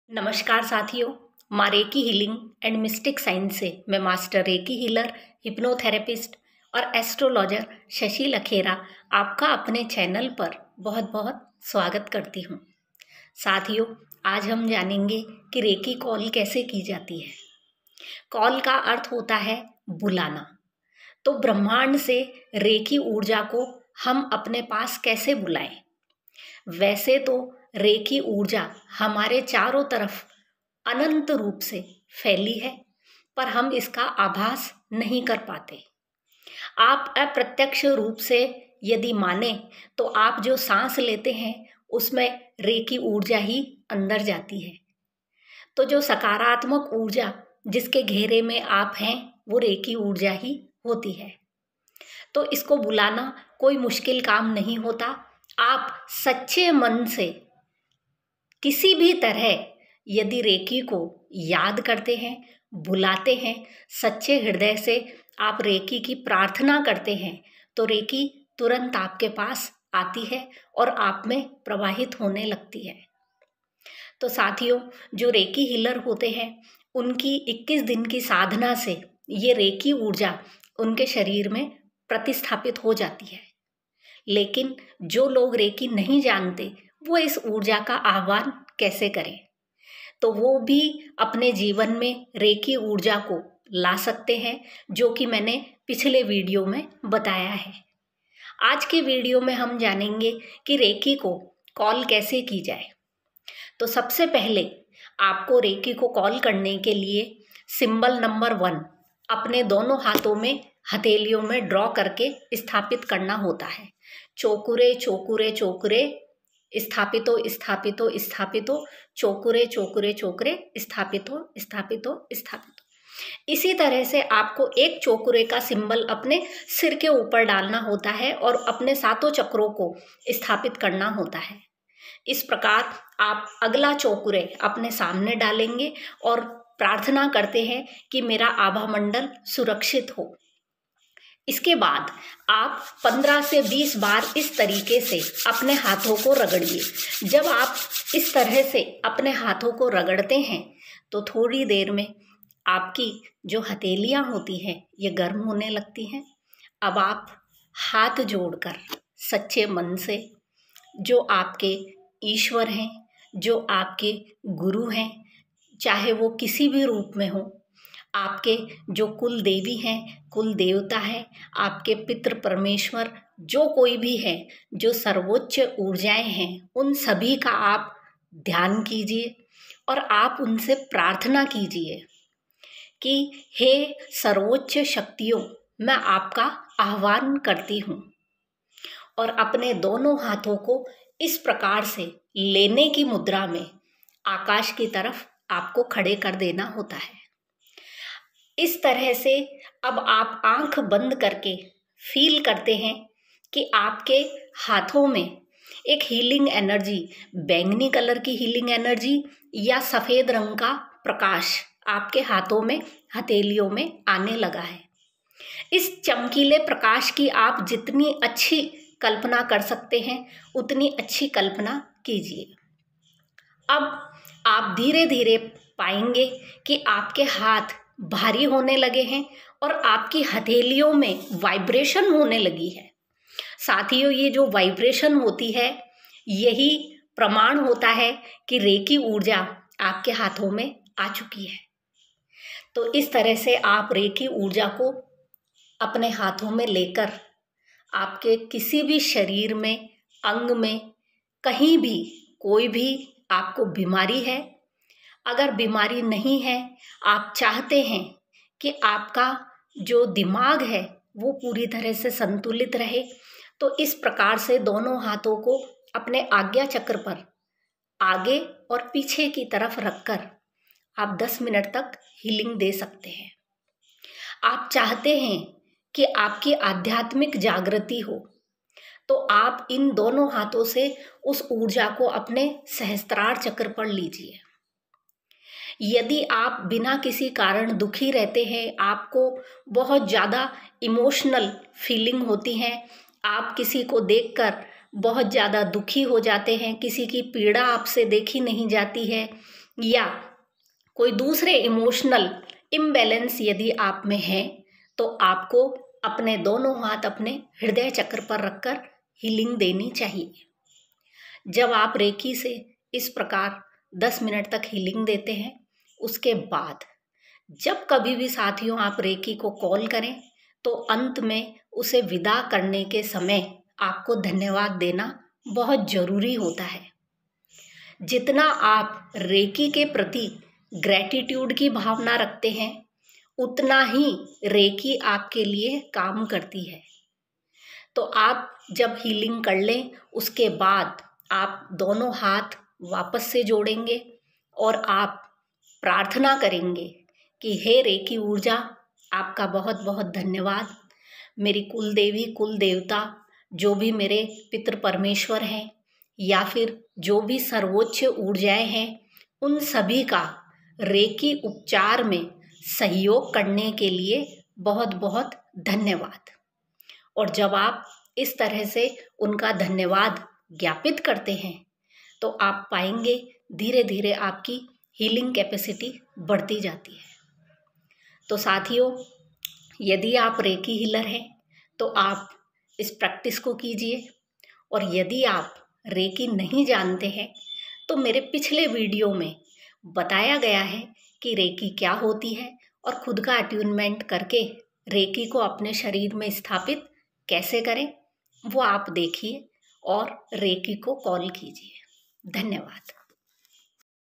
नमस्कार साथियों, माँ recce healing and mistake science से मैं मास्टर रेकी हीलर, हिप्नोथेरेपिस्ट और एस्ट्रोलॉजर शशि लखेरा आपका अपने चैनल पर बहुत बहुत स्वागत करती हूँ। साथियों, आज हम जानेंगे कि रेकी कॉल कैसे की जाती है। कॉल का अर्थ होता है बुलाना। तो ब्रह्मांड से रेकी ऊर्जा को हम अपने पास कैसे बुलाएं? वैसे तो रेकी ऊर्जा हमारे चारों तरफ अनंत रूप से फैली है, पर हम इसका आभास नहीं कर पाते। आप अप्रत्यक्ष रूप से यदि माने तो आप जो सांस लेते हैं उसमें रेकी ऊर्जा ही अंदर जाती है। तो जो सकारात्मक ऊर्जा जिसके घेरे में आप हैं वो रेकी ऊर्जा ही होती है। तो इसको बुलाना कोई मुश्किल काम नहीं होता। आप सच्चे मन से किसी भी तरह यदि रेकी को याद करते हैं, बुलाते हैं, सच्चे हृदय से आप रेकी की प्रार्थना करते हैं, तो रेकी तुरंत आपके पास आती है और आप में प्रवाहित होने लगती है। तो साथियों, जो रेकी हीलर होते हैं उनकी 21 दिन की साधना से ये रेकी ऊर्जा उनके शरीर में प्रतिस्थापित हो जाती है। लेकिन जो लोग रेकी नहीं जानते वो इस ऊर्जा का आह्वान कैसे करें? तो वो भी अपने जीवन में रेकी ऊर्जा को ला सकते हैं, जो कि मैंने पिछले वीडियो में बताया है। आज के वीडियो में हम जानेंगे कि रेकी को कॉल कैसे की जाए। तो सबसे पहले आपको रेकी को कॉल करने के लिए सिंबल नंबर 1 अपने दोनों हाथों में हथेलियों में ड्रॉ करके स्थापित करना होता है। चोकुरे चोकुरे चोकुरे स्थापितो स्थापितो स्थापितो, चोकुरे चोकुरे चोकुरे स्थापितो स्थापितो स्थापितो। इसी तरह से आपको एक चोकुरे का सिंबल अपने सिर के ऊपर डालना होता है और अपने सातों चक्रों को स्थापित करना होता है। इस प्रकार आप अगला चोकुरे अपने सामने डालेंगे और प्रार्थना करते हैं कि मेरा आभा मंडल सुरक्षित हो। इसके बाद आप 15 से 20 बार इस तरीके से अपने हाथों को रगड़िए। जब आप इस तरह से अपने हाथों को रगड़ते हैं तो थोड़ी देर में आपकी जो हथेलियां होती हैं ये गर्म होने लगती हैं। अब आप हाथ जोड़कर सच्चे मन से जो आपके ईश्वर हैं, जो आपके गुरु हैं, चाहे वो किसी भी रूप में हो, आपके जो कुल देवी हैं, कुल देवता है, आपके पितृ परमेश्वर, जो कोई भी है, जो सर्वोच्च ऊर्जाएं हैं, उन सभी का आप ध्यान कीजिए और आप उनसे प्रार्थना कीजिए कि हे सर्वोच्च शक्तियों, मैं आपका आह्वान करती हूँ। और अपने दोनों हाथों को इस प्रकार से लेने की मुद्रा में आकाश की तरफ आपको खड़े कर देना होता है। इस तरह से अब आप आंख बंद करके फील करते हैं कि आपके हाथों में एक हीलिंग एनर्जी, बैंगनी कलर की हीलिंग एनर्जी या सफ़ेद रंग का प्रकाश आपके हाथों में, हथेलियों में आने लगा है। इस चमकीले प्रकाश की आप जितनी अच्छी कल्पना कर सकते हैं उतनी अच्छी कल्पना कीजिए। अब आप धीरे धीरे पाएंगे कि आपके हाथ भारी होने लगे हैं और आपकी हथेलियों में वाइब्रेशन होने लगी है। साथियों, ये जो वाइब्रेशन होती है यही प्रमाण होता है कि रेकी ऊर्जा आपके हाथों में आ चुकी है। तो इस तरह से आप रेकी ऊर्जा को अपने हाथों में लेकर आपके किसी भी शरीर में, अंग में, कहीं भी कोई भी आपको बीमारी है, अगर बीमारी नहीं है, आप चाहते हैं कि आपका जो दिमाग है वो पूरी तरह से संतुलित रहे, तो इस प्रकार से दोनों हाथों को अपने आज्ञा चक्र पर आगे और पीछे की तरफ रखकर आप 10 मिनट तक हीलिंग दे सकते हैं। आप चाहते हैं कि आपकी आध्यात्मिक जागृति हो, तो आप इन दोनों हाथों से उस ऊर्जा को अपने सहस्त्रार चक्र पर लीजिए। यदि आप बिना किसी कारण दुखी रहते हैं, आपको बहुत ज़्यादा इमोशनल फीलिंग होती है, आप किसी को देखकर बहुत ज़्यादा दुखी हो जाते हैं, किसी की पीड़ा आपसे देखी नहीं जाती है, या कोई दूसरे इमोशनल इम्बैलेंस यदि आप में है, तो आपको अपने दोनों हाथ अपने हृदय चक्र पर रखकर हीलिंग देनी चाहिए। जब आप रेकी से इस प्रकार 10 मिनट तक हीलिंग देते हैं, उसके बाद जब कभी भी साथियों आप रेकी को कॉल करें, तो अंत में उसे विदा करने के समय आपको धन्यवाद देना बहुत जरूरी होता है। जितना आप रेकी के प्रति ग्रैटिट्यूड की भावना रखते हैं, उतना ही रेकी आपके लिए काम करती है। तो आप जब हीलिंग कर लें, उसके बाद आप दोनों हाथ वापस से जोड़ेंगे और आप प्रार्थना करेंगे कि हे रेकी ऊर्जा, आपका बहुत बहुत धन्यवाद। मेरी कुल देवी कुल देवता, जो भी मेरे पितृ परमेश्वर हैं या फिर जो भी सर्वोच्च ऊर्जाएं हैं, उन सभी का रेकी उपचार में सहयोग करने के लिए बहुत बहुत धन्यवाद। और जब आप इस तरह से उनका धन्यवाद ज्ञापित करते हैं, तो आप पाएंगे धीरे धीरे आपकी हीलिंग कैपेसिटी बढ़ती जाती है। तो साथियों, यदि आप रेकी हीलर हैं तो आप इस प्रैक्टिस को कीजिए, और यदि आप रेकी नहीं जानते हैं तो मेरे पिछले वीडियो में बताया गया है कि रेकी क्या होती है और खुद का अट्यूनमेंट करके रेकी को अपने शरीर में स्थापित कैसे करें, वो आप देखिए और रेकी को कॉल कीजिए। धन्यवाद।